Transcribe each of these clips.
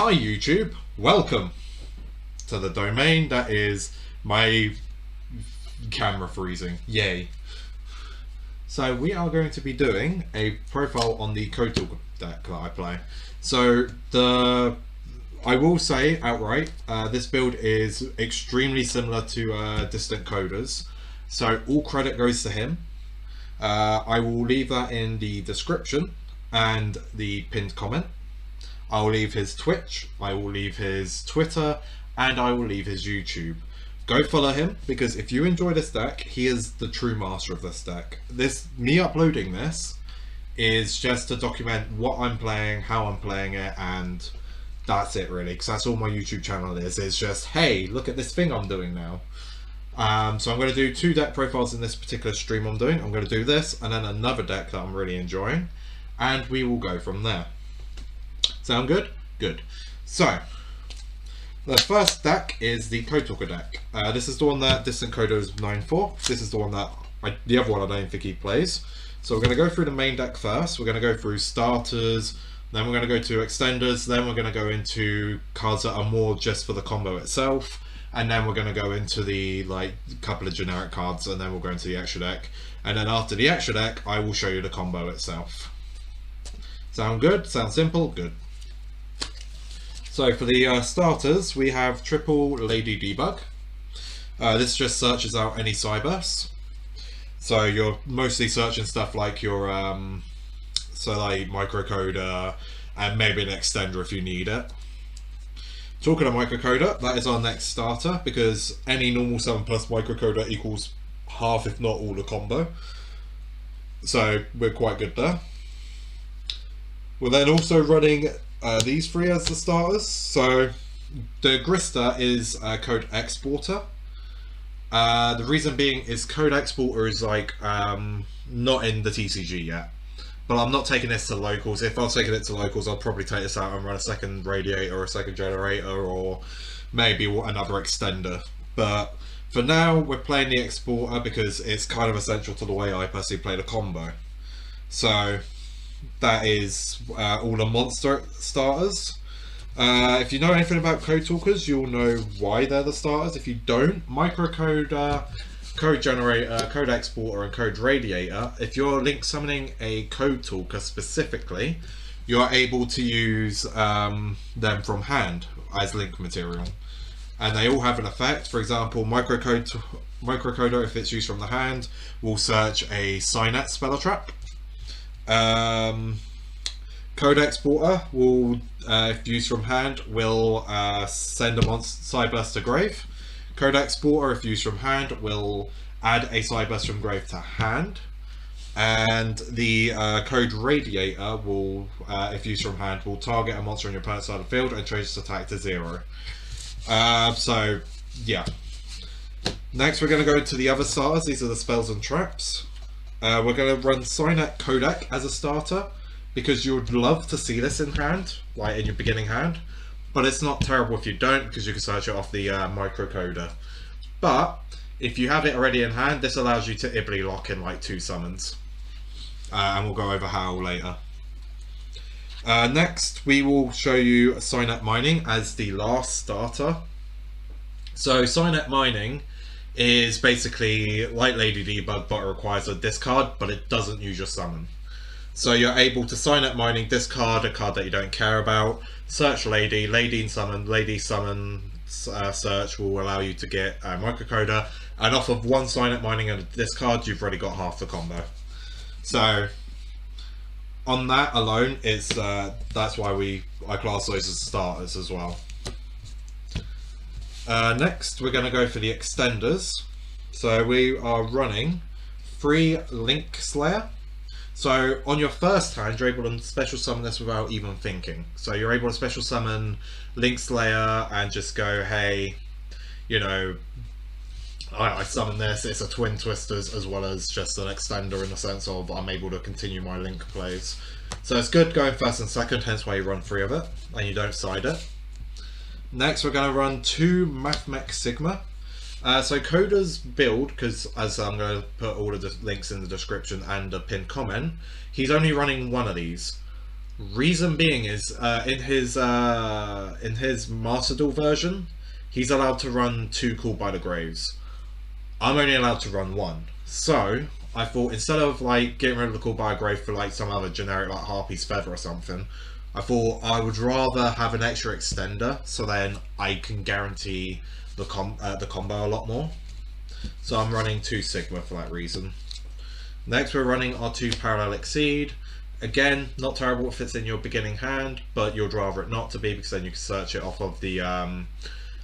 Hi YouTube, welcome to the domain that is my camera freezing, yay. So we are going to be doing a profile on the Code Talker deck that I play. So I will say outright, this build is extremely similar to Distant Coders, so all credit goes to him. I will leave that in the description and the pinned comment. I will leave his Twitch, I will leave his Twitter, and I will leave his YouTube. Go follow him, because if you enjoy this deck, he is the true master of this deck. Me uploading this is just to document what I'm playing, how I'm playing it, and that's it really, because that's all my YouTube channel is. It's just, hey, look at this thing I'm doing now. So I'm going to do 2 deck profiles in this particular stream I'm doing. I'm going to do this, and then another deck that I'm really enjoying, and we will go from there. Sound good? Good. So, the first deck is the Code Talker deck. This is the one that Distant Coder is known for. This is the one that, the other one I don't think he plays. So we're going to go through the main deck first. We're going to go through starters, then we're going to go to extenders, then we're going to go into cards that are more just for the combo itself, and then we're going to go into the couple of generic cards, and then we'll go into the extra deck. And then after the extra deck, I will show you the combo itself. Sound good? Sound simple? Good. So for the starters, we have Triple Lady Debug. This just searches out any Cyberse. So you're mostly searching stuff like your, microcoder and maybe an extender if you need it. Talking of microcoder, that is our next starter, because any normal 7+ microcoder equals half if not all the combo. So we're quite good there. We're then also running these 3 as the starters. So the Grista is Code Exporter. The reason being is Code Exporter is not in the TCG yet, but I'm not taking this to locals. If I was taking it to locals, I'll probably take this out and run a second radiator or a second generator or maybe another extender. But for now, we're playing the Exporter because it's kind of essential to the way I personally play the combo. So that is all the monster starters. If you know anything about Code Talkers, you'll know why they're the starters. If you don't, Microcoder, Code Generator, Code Exporter, and Code Radiator, if you're link summoning a Code Talker specifically, you're able to use them from hand as link material. And they all have an effect. For example, Microcoder, if it's used from the hand, will search a Cynet Speller Trap. Code Exporter will, if used from hand, will send a Cyberse to grave. Code Exporter, if used from hand, will add a Cyberse from grave to hand. And the Code Radiator will, if used from hand, will target a monster on your opponent's side of the field and change its attack to 0. So, yeah. Next, we're going to go to the other starters. These are the spells and traps. We're going to run Cynet Codec as a starter, because you would love to see this in hand, like in your beginning hand, but it's not terrible if you don't, because you can search it off the microcoder. But if you have it already in hand, this allows you to Ibly lock in 2 summons, and we'll go over how later. Next, we will show you Cynet Mining as the last starter. So Cynet Mining is basically like Lady Debug, but it requires a discard, but it doesn't use your summon. So you're able to Cynet Mining, discard a card that you don't care about, search Lady, Lady summon search will allow you to get a microcoder, and off of 1 Cynet Mining and a discard, you've already got half the combo. So on that alone, it's that's why I class those as starters as well. Next, we're going to go for the extenders. So we are running 3 Link Slayer. So on your first hand, you're able to special summon this without even thinking. So you're able to special summon Link Slayer and just go, hey, you know, I summon this. It's a Twin Twisters as well as just an extender in the sense of I'm able to continue my Link plays. So it's good going first and second, hence why you run 3 of it and you don't side it. Next, we're going to run 2 Mathmech Sigma. So Coder's build, because as I'm going to put all of the links in the description and a pinned comment, he's only running 1 of these. Reason being is in his Master Duel version, he's allowed to run 2 Called by the Graves. I'm only allowed to run 1. So I thought instead of like getting rid of the Called by a Grave for like some other generic like Harpy's Feather or something, I thought I would rather have an extra extender, so then I can guarantee the combo a lot more. So I'm running 2 Sigma for that reason. Next we're running our 2 Parallel Exceed. Again, not terrible if it's in your beginning hand, but you'd rather it not to be, because then you can search it off of the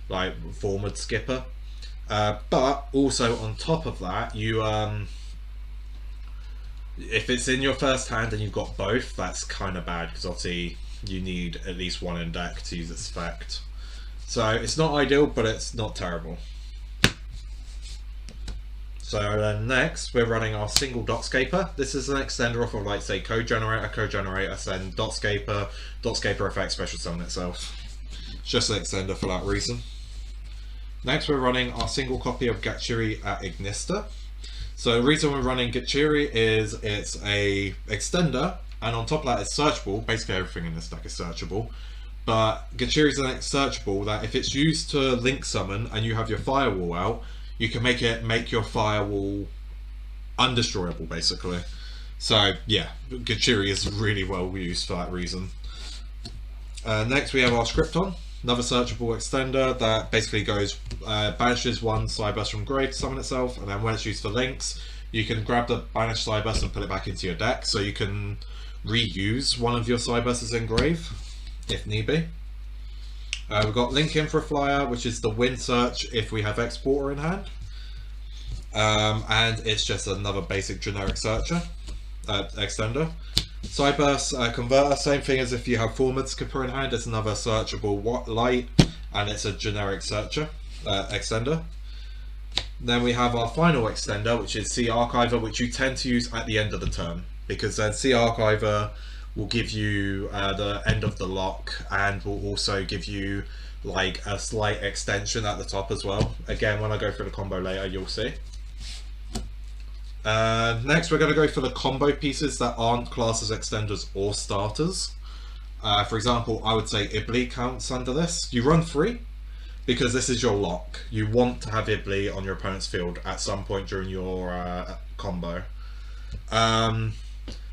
like forward skipper. But also on top of that, you if it's in your first hand and you've got both, that's kind of bad, because obviously you need at least 1 in deck to use its effect. So it's not ideal, but it's not terrible. So then next we're running our single Dotscaper. This is an extender off of like say Code Generator, send Dotscaper effect, special summon itself. It's just an extender for that reason. Next we're running our single copy of Gachiri at Ignista. So the reason we're running Gachiri is it's a extender, and on top of that it's searchable. Basically everything in this deck is searchable. But Gachiri is an searchable that if it's used to link summon and you have your Firewall out, you can make your Firewall undestroyable basically. So yeah, Gachiri is really well used for that reason. Next we have our Scripton, another searchable extender that basically goes banishes 1 Cyberse from grave to summon itself, and then when it's used for links, you can grab the banished Cyberse and put it back into your deck, so you can reuse one of your Cyberses in grave if need be. We've got Link in for a flyer, which is the win search if we have Exporter in hand. And it's just another basic generic searcher, extender. Cyberse Converter, same thing as if you have Forward Skipper in hand, it's another searchable light, and it's a generic searcher, extender. Then we have our final extender, which is Sea Archiver, which you tend to use at the end of the turn, because then Sea Archiver will give you the end of the lock, and will also give you like a slight extension at the top as well. Again, when I go through the combo later, you'll see. Next we're going to go for the combo pieces that aren't classed as extenders or starters. For example, I would say Ibli counts under this. You run 3 because this is your lock. You want to have Ibli on your opponent's field at some point during your combo.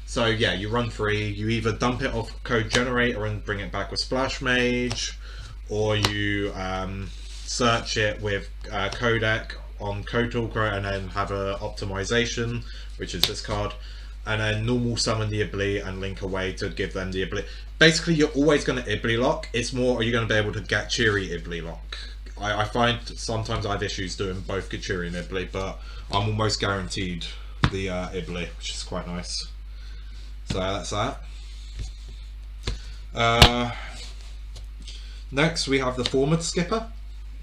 So yeah, you run 3, you either dump it off Code Generator and bring it back with Splash Mage, or you search it with Codec on Code Talker and then have a optimization, which is this card, and then normal summon the Ibli and link away to give them the Ibli. Basically you're always going to Ibli lock, it's more are you going to be able to Gachiri Ibli lock. I find sometimes I have issues doing both Gachiri and Ibli, but I'm almost guaranteed the Ibli, which is quite nice. So that's that. Next we have the Forward Skipper,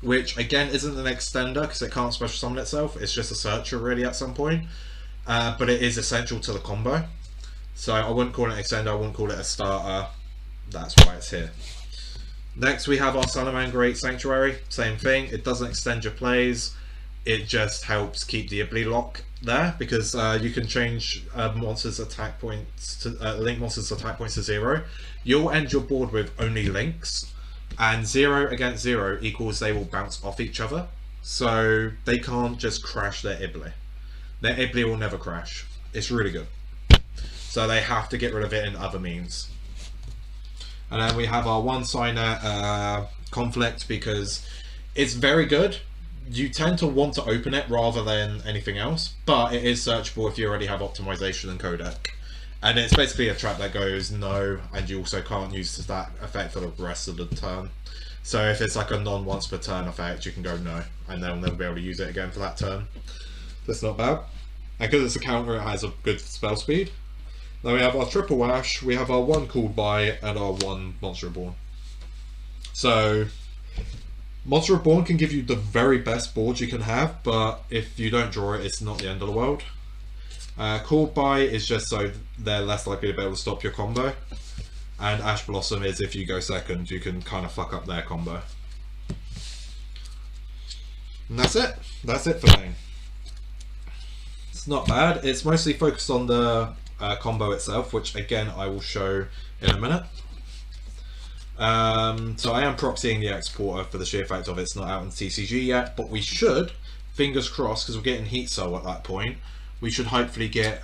which again isn't an extender because it can't special summon itself, it's just a searcher really at some point, but it is essential to the combo. So I wouldn't call it an extender, I wouldn't call it a starter, that's why it's here. Next we have our Salamangreat Sanctuary, same thing, it doesn't extend your plays, it just helps keep the Ibli lock there, because you can change monsters' attack points to link monsters' attack points to 0. You'll end your board with only links, and 0 against 0 equals they will bounce off each other, so they can't just crash their Ibli. Their Ibli will never crash. It's really good. So they have to get rid of it in other means. And then we have our one-signer Conflict, because it's very good. You tend to want to open it rather than anything else, but it is searchable if you already have optimization and codec. And it's basically a trap that goes no, and you also can't use that effect for the rest of the turn. So if it's like a non-once per turn effect, you can go no, and they'll never be able to use it again for that turn. That's not bad. And because it's a counter, it has a good spell speed. Then we have our Triple Ash, we have our 1 Called By, and our 1 Monster Reborn. So Monster Reborn can give you the very best board you can have, but if you don't draw it, it's not the end of the world. Called By is just so they're less likely to be able to stop your combo, and Ash Blossom is if you go second, you can kind of fuck up their combo. And that's it for me. It's not bad. It's mostly focused on the combo itself, which again I will show in a minute. So I am proxying the exporter for the sheer fact of it's not out in TCG yet, but we should, fingers crossed, because we're getting Heat Soul at that point, we should hopefully get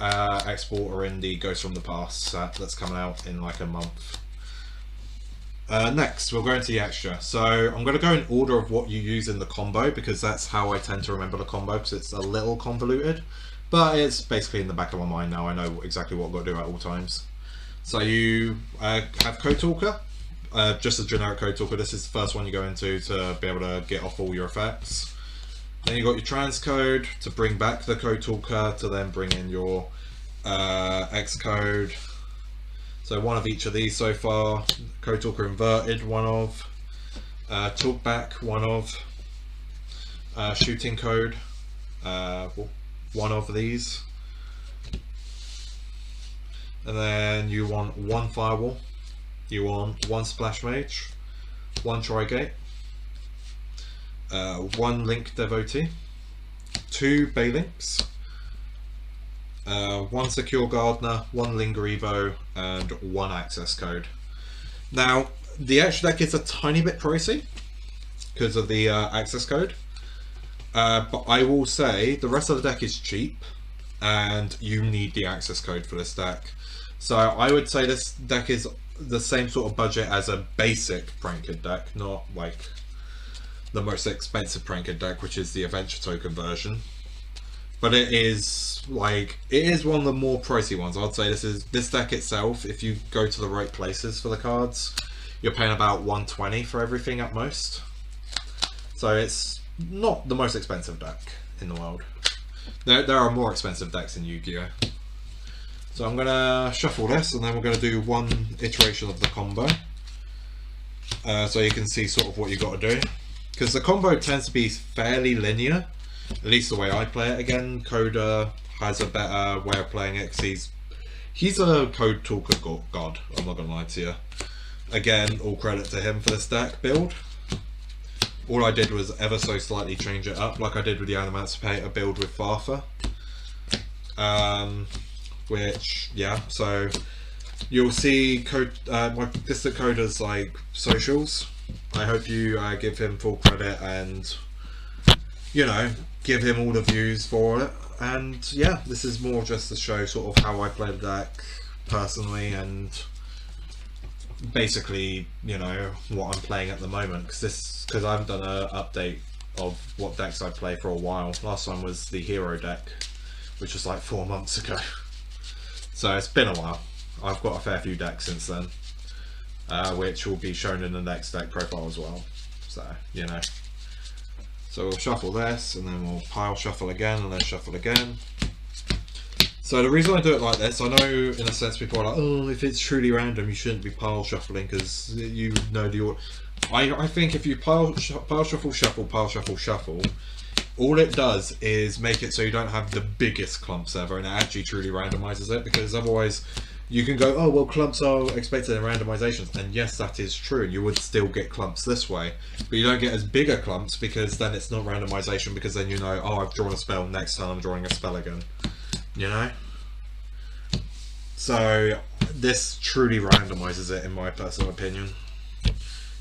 exporter in the Ghost from the Past set that's coming out in like a month. Next, we'll go into the extra. So I'm going to go in order of what you use in the combo, because that's how I tend to remember the combo, because it's a little convoluted, but it's basically in the back of my mind now. I know exactly what I've got to do at all times. So you have Code Talker, just a generic Code Talker. This is the first one you go into to be able to get off all your effects. Then you've got your transcode to bring back the Code Talker to then bring in your Xcode. So one of each of these so far. Code Talker inverted, one of. Talkback, one of. Shooting code, one of these. And then you want one Firewall. You want one Splash Mage, one Trigate, one Link Devotee, two Balinks, one Secure Gardener, one Linger Evo, and one Access Code. Now, the extra deck is a tiny bit pricey because of the Access Code, but I will say the rest of the deck is cheap, and you need the Access Code for this deck. So I would say this deck is the same sort of budget as a basic Prank-Kid deck, not like the most expensive Prank-Kid deck, which is the Adventure Token version. But it is one of the more pricey ones. I'd say this deck itself, if you go to the right places for the cards, you're paying about 120 for everything at most. So it's not the most expensive deck in the world. There are more expensive decks in Yu-Gi-Oh! So I'm going to shuffle this, and then we're going to do one iteration of the combo. So you can see sort of what you've got to do. Because the combo tends to be fairly linear, at least the way I play it. Again, Coda has a better way of playing it, because he's a Code Talker god, I'm not going to lie to you. Again, all credit to him for this deck build. All I did was ever so slightly change it up, like I did with the Animancipator build with Farfa. Which, yeah, so you'll see my Distant Coda's like socials. I hope you give him full credit and, you know, give him all the views for it. And yeah, this is more just to show sort of how I play the deck personally, and basically, you know, what I'm playing at the moment, because I haven't done an update of what decks I play for a while. Last one was the Hero deck, which was like 4 months ago. So it's been a while. I've got a fair few decks since then, which will be shown in the next deck profile as well. So, you know. So we'll shuffle this, and then we'll pile shuffle again, and then shuffle again. So the reason I do it like this, I know in a sense people are like, oh, if it's truly random, you shouldn't be pile shuffling, because you know the order. I think if you pile shuffle, shuffle, pile shuffle, shuffle, all it does is make it so you don't have the biggest clumps ever, and it actually truly randomizes it, because otherwise you can go, oh well, clumps are expected in randomizations, and yes, that is true, and you would still get clumps this way, but you don't get as bigger clumps, because then it's not randomization, because then you know, oh, I've drawn a spell, next time I'm drawing a spell again, you know? So this truly randomizes it, in my personal opinion.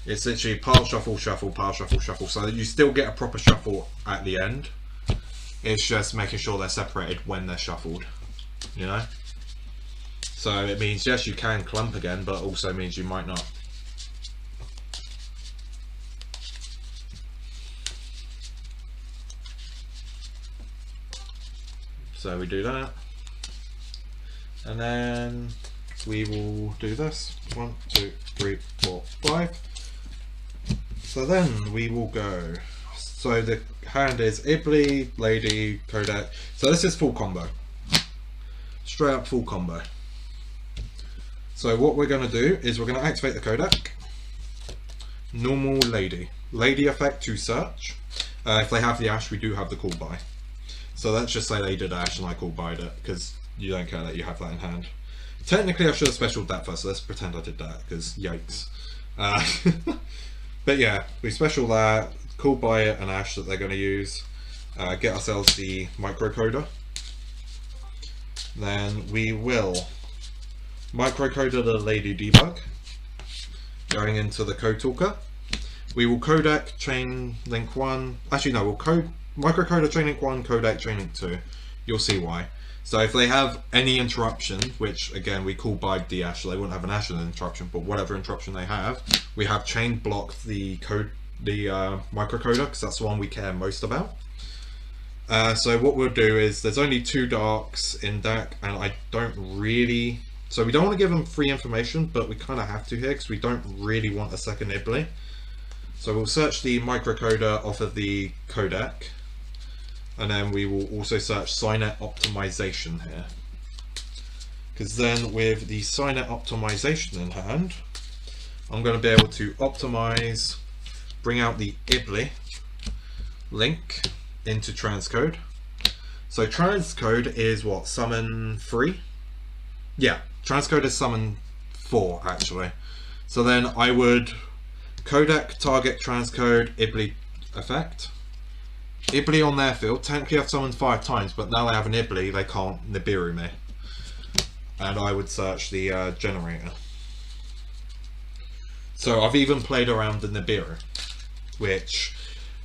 It's literally pile shuffle, shuffle, pile shuffle, shuffle, so that you still get a proper shuffle at the end. It's just making sure they're separated when they're shuffled, you know? So it means, yes, you can clump again, but also means you might not. So we do that. And then we will do this. 1, 2, 3, 4, 5. So then we will go. So the hand is Ibly, Lady, Kodak. So this is full combo. Straight up full combo. So what we're going to do is we're going to activate the Kodak. Normal Lady. Lady effect to search. If they have the Ash, we do have the call by. So let's just say they did Ash and I call by'd it, because you don't care that you have that in hand. Technically I should have specialed that first, so let's pretend I did that, because yikes. But yeah, we special that, call by it and Ash that they're going to use. Get ourselves the microcoder. then we will microcoder the lady debug, going into the code talker. We will codec chain link 1, actually no, we'll microcoder chain link 1, codec chain link 2. You'll see why. So if they have any interruption, which again we call by dash, so they wouldn't have an actual interruption, but whatever interruption they have, we have chain blocked the code, the microcoder, because that's the one we care most about. So what we'll do is, there's only 2 darks in deck, and I don't really, so we don't want to give them free information, but we kind of have to here because we don't really want a second Ibli. So we'll search the microcoder off of the codec, and then we will also search SciNet optimization here, because then with the SciNet optimization in hand, I'm going to be able to optimize, bring out the Ibli link into transcode. So transcode is what, summon 3? Yeah, transcode is summon 4 actually. So then I would codec target transcode Ibli effect. Ibli on their field, technically I've summoned 5 times, but now I have an Ibli, they can't Nibiru me. And I would search the generator. So I've even played around the Nibiru, which,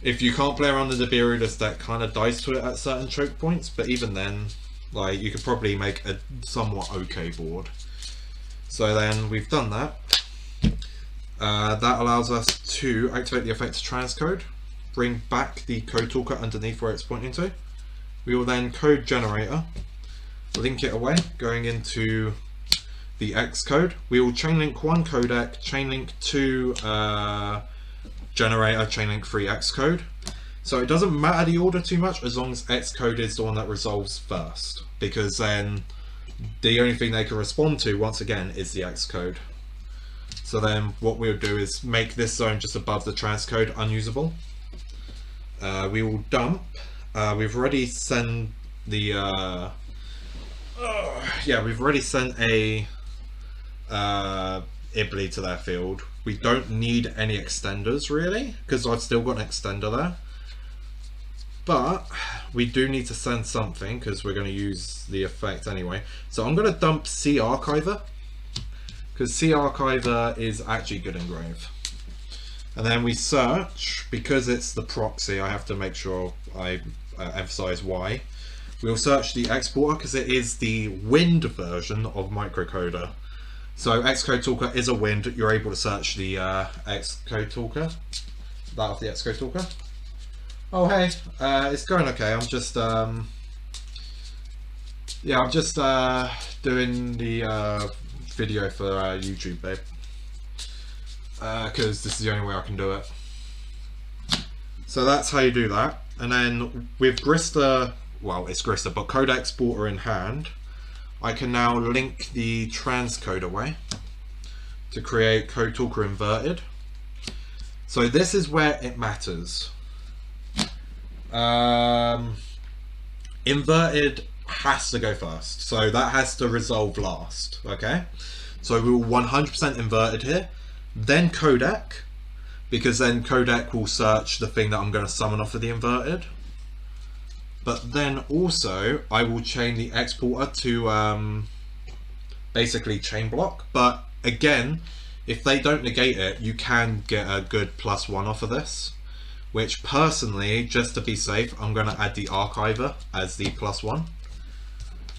if you can't play around the Nibiru, this deck kind of dies to it at certain choke points, but even then, like, you could probably make a somewhat okay board. So then we've done that. That allows us to activate the effect transcode, bring back the code talker underneath where it's pointing to. We will then code generator, link it away, going into the X code. We will chainlink 1 codec, chainlink 2 generator, chainlink 3 Xcode. So it doesn't matter the order too much as long as Xcode is the one that resolves first, because then the only thing they can respond to once again is the Xcode. So then what we'll do is make this zone just above the transcode unusable. We will dump. We've already sent the we've already sent a Ibli to their field. We don't need any extenders really, because I've still got an extender there. But we do need to send something because we're going to use the effect anyway. So I'm going to dump C Archiver, because C Archiver is actually good engrave. And then we search, because it's the proxy, I have to make sure I emphasize why. We'll search the exporter because it is the wind version of microcoder. So Xcode Talker is a wind. You're able to search the Xcode Talker, that of the Xcode Talker. Oh hey, it's going okay. I'm just I'm just doing the video for YouTube, babe, because this is the only way I can do it. So that's how you do that. And then with Grista, well, it's Grista, but Code Exporter in hand, I can now link the transcode away to create Code Talker inverted. So this is where it matters. Inverted has to go first, so that has to resolve last. Okay, so we will 100% inverted here, then codec, because then codec will search the thing that I'm going to summon off of the inverted. But then also I will chain the exporter to basically chain block. But again, if they don't negate it, you can get a good +1 off of this, which personally, just to be safe, I'm going to add the Archiver as the +1.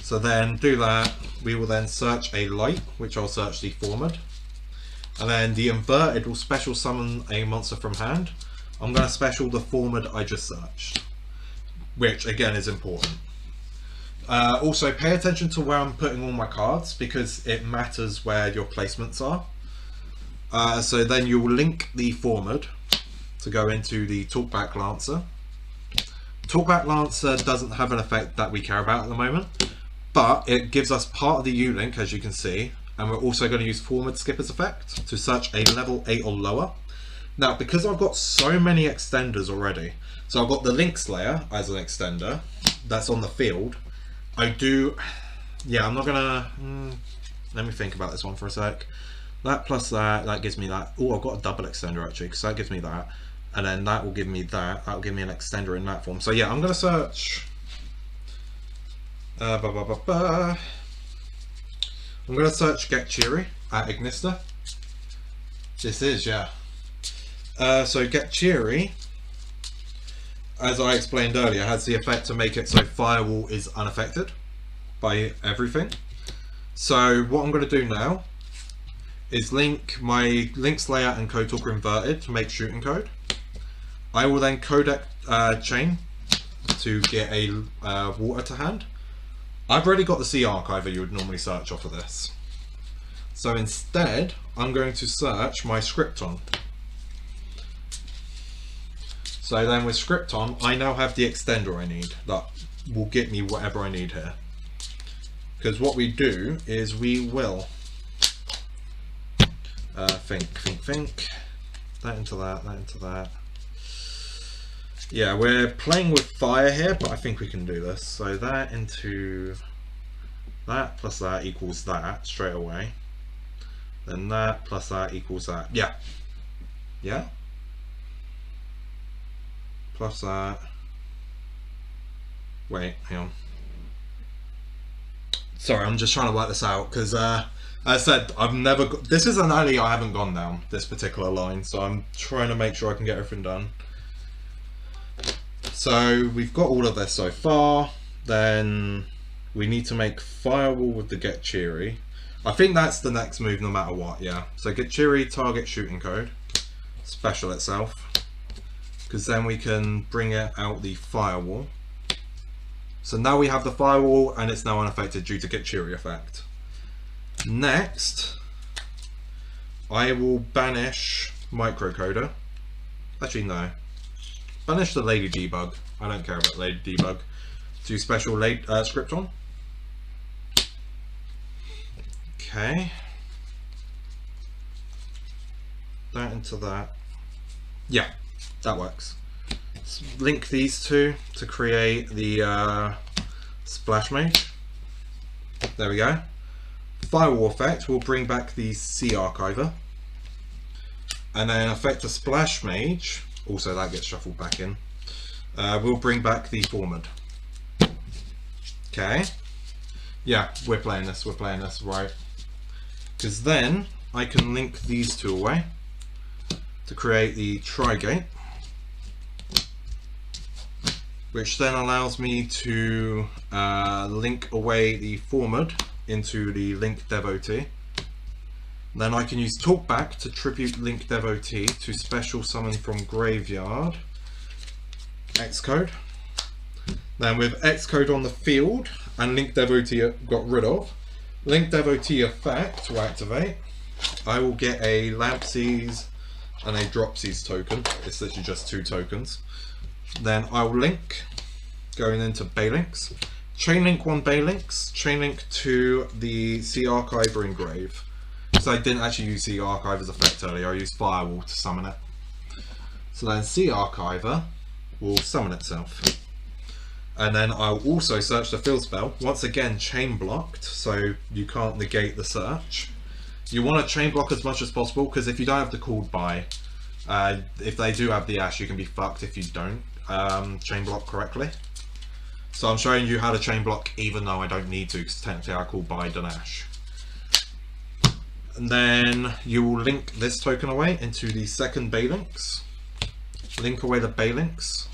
So then do that. We will then search a light, which I'll search the Formed. And then the inverted will special summon a monster from hand. I'm going to special the Formed I just searched, which again is important. Also pay attention to where I'm putting all my cards, because it matters where your placements are. So then you'll link the Formed to go into the Talkback Lancer. Talkback Lancer doesn't have an effect that we care about at the moment, but it gives us part of the U-Link, as you can see, and we're also going to use Formed Skipper's effect to search a level 8 or lower. Now, because I've got so many extenders already, so I've got the Link Slayer as an extender that's on the field. I do, yeah, I'm not gonna, let me think about this one for a sec. That plus that, that gives me that. Oh, I've got a double extender actually, because that gives me that. And then that will give me that. That will give me an extender in that form. So yeah, I'm going to search I'm going to search Get Cheery at Ignister. This is, yeah. So Get Cheery, as I explained earlier, has the effect to make it so Firewall is unaffected by everything. So what I'm going to do now is link my links layout and code talker inverted to make shooting code. I will then codec chain to get a water to hand. I've already got the C archiver you would normally search off of this. So instead, I'm going to search my Scripton. So then with Scripton, I now have the extender I need that will get me whatever I need here. Because what we do is we will think, that into that, that into that. Yeah, we're playing with fire here, but I think we can do this. So that into that plus that equals that straight away. Then that plus that equals that. Yeah. Yeah. Plus that. Wait, hang on. Sorry, I'm just trying to work this out because as I said, I've never got, this is an alley I haven't gone down, this particular line, so I'm trying to make sure I can get everything done. So we've got all of this so far. Then we need to make Firewall with the Get Cheery. I think that's the next move no matter what, yeah. So Get Cheery, target shooting code, special itself, because then we can bring it out the Firewall. So now we have the Firewall and it's now unaffected due to Get Cheery effect. Next, I will banish microcoder. Actually, no. Banish the Lady Debug. I don't care about Lady Debug. Do special Scripton. Okay. That into that. Yeah, that works. Let's link these two to create the Splash Mage. There we go. Firewall effect will bring back the C archiver. And then effect a Splash Mage, also that gets shuffled back in, we'll bring back the Forward. Okay. Yeah, we're playing this, right. Because then I can link these two away to create the Trigate, which then allows me to link away the Forward into the Link Devotee. Then I can use Talkback to tribute Link Devotee to special summon from Graveyard Xcode. Then with Xcode on the field and Link Devotee got rid of, Link Devotee effect to activate, I will get a Lampsies and a Dropsies token. It's literally just 2 tokens. Then I will link, going into Baylinks, chainlink 1 Baylinks, chainlink to the C Archiver Engrave. So I didn't actually use C Archiver's effect earlier, I used Firewall to summon it. So then C Archiver will summon itself. And then I'll also search the field spell, once again chain blocked, so you can't negate the search. You want to chain block as much as possible, because if you don't have the called by, if they do have the Ash, you can be fucked if you don't chain block correctly. So I'm showing you how to chain block even though I don't need to, because technically I called by an Ash. And then you will link this token away into the second Baylinks. Link away the Baylinks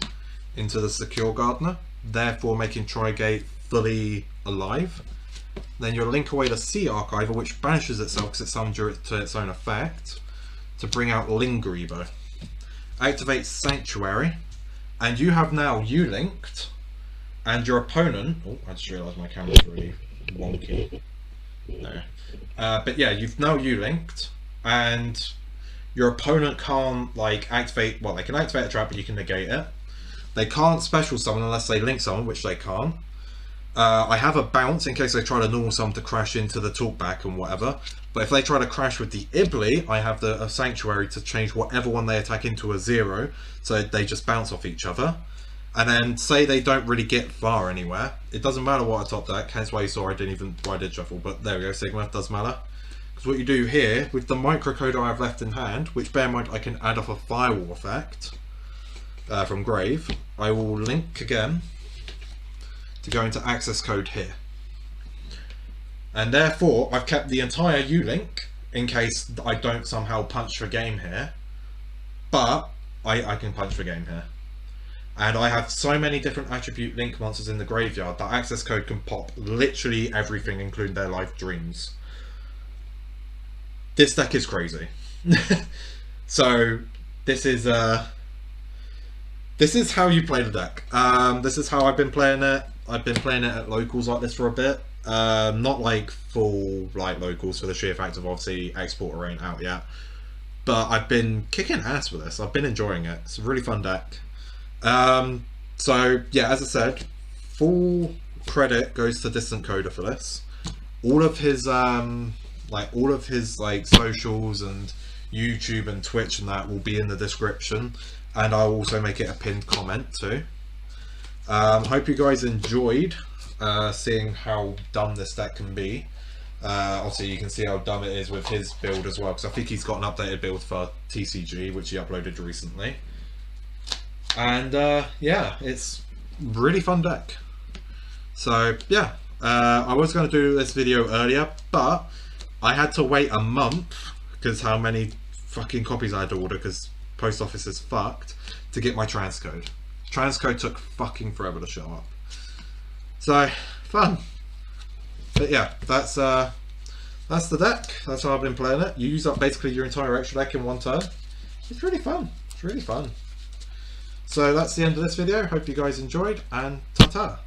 into the Secure Gardener, therefore making Trigate fully alive. Then you'll link away the C Archiver, which banishes itself because it's summoned to its own effect, to bring out Lingreebo. Activate Sanctuary, and you have now U-linked, and your opponent... Oh, I just realised my camera's really wonky. No. But yeah, you've now U-linked, and your opponent can't like activate... Well, they can activate a trap, but you can negate it. They can't special summon unless they link summon, which they can't. I have a bounce in case they try to normal summon to crash into the talkback and whatever. But if they try to crash with the Ibly, I have the Sanctuary to change whatever one they attack into a 0, so they just bounce off each other. And then say they don't really get far anywhere. It doesn't matter what I top deck, hence why you saw I did shuffle, but there we go, Sigma, it does matter. Because what you do here, with the microcoder I have left in hand, which bear in mind I can add off a Firewall effect from Grave, I will link again, to go into access code here. And therefore, I've kept the entire U-Link in case I don't somehow punch for game here. But I can punch for game here. And I have so many different attribute link monsters in the graveyard that access code can pop literally everything, including their life dreams. This deck is crazy. So this is how you play the deck. This is how I've been playing it. I've been playing it at locals like this for a bit. Not like full like locals for the sheer fact of obviously Exporter ain't out yet. But I've been kicking ass with this. I've been enjoying it. It's a really fun deck. So yeah, as I said, full credit goes to Distant Coder for this. All of his socials and YouTube and Twitch and that will be in the description, and I'll also make it a pinned comment too. Hope you guys enjoyed seeing how dumb this deck can be. Obviously you can see how dumb it is with his build as well, because I think he's got an updated build for TCG which he uploaded recently. And yeah, it's really fun deck. So yeah, I was going to do this video earlier, but I had to wait a month because how many fucking copies I had to order because post office is fucked to get my transcode. Transcode took fucking forever to show up. So fun. But yeah, that's the deck. That's how I've been playing it. You use up basically your entire extra deck in one turn. It's really fun. It's really fun. So that's the end of this video. Hope you guys enjoyed, and ta-ta.